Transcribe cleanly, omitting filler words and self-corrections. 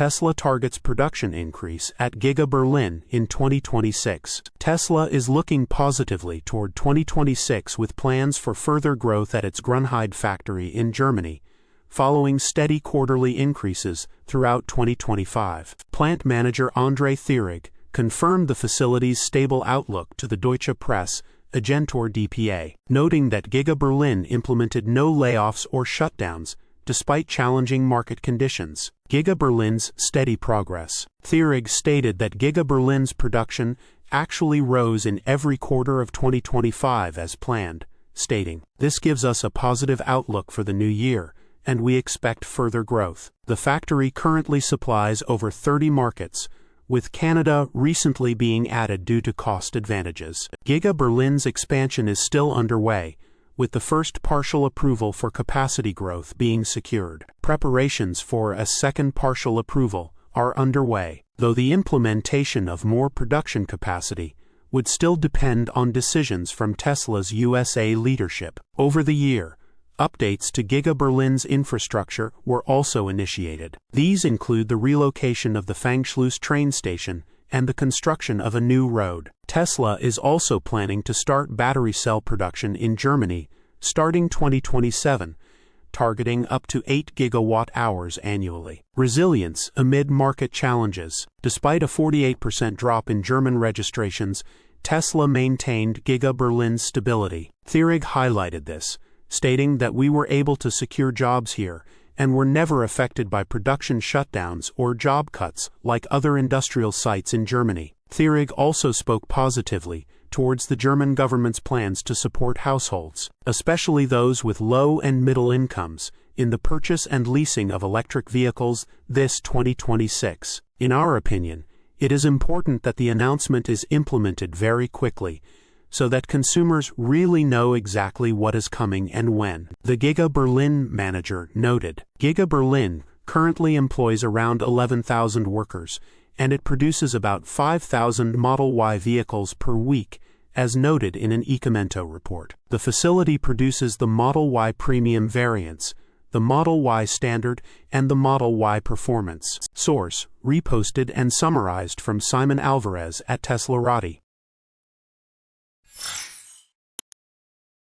Tesla targets production increase at Giga Berlin in 2026. Tesla is looking positively toward 2026 with plans for further growth at its Grünheide factory in Germany, following steady quarterly increases throughout 2025. Plant manager Andre Thierig confirmed the facility's stable outlook to the Deutsche Presse Agentur dpa, noting that Giga Berlin implemented no layoffs or shutdowns despite challenging market conditions. Giga Berlin's steady progress. Thierig stated that Giga Berlin's production actually rose in every quarter of 2025 as planned, stating, "This gives us a positive outlook for the new year, and we expect further growth." The factory currently supplies over 30 markets, with Canada recently being added due to cost advantages. Giga Berlin's expansion is still underway, with the first partial approval for capacity growth being secured. Preparations for a second partial approval are underway, though the implementation of more production capacity would still depend on decisions from Tesla's USA leadership. Over the year, updates to Giga Berlin's infrastructure were also initiated. These include the relocation of the Fangschluss train station and the construction of a new road. Tesla is also planning to start battery cell production in Germany starting 2027, targeting up to 8 gigawatt-hours annually. Resilience amid market challenges. Despite a 48% drop in German registrations, Tesla maintained Giga Berlin's stability. Thierig highlighted this, stating that we were able to secure jobs here and were never affected by production shutdowns or job cuts like other industrial sites in Germany. Thierig also spoke positively towards the German government's plans to support households, especially those with low and middle incomes, in the purchase and leasing of electric vehicles this 2026. In our opinion, it is important that the announcement is implemented very quickly, so that consumers really know exactly what is coming and when. The Giga Berlin manager noted, Giga Berlin currently employs around 11,000 workers, and it produces about 5,000 Model Y vehicles per week, as noted in an Ecomento report. The facility produces the Model Y premium variants, the Model Y Standard, and the Model Y Performance. Source: reposted and summarized from Simon Alvarez at teslarati.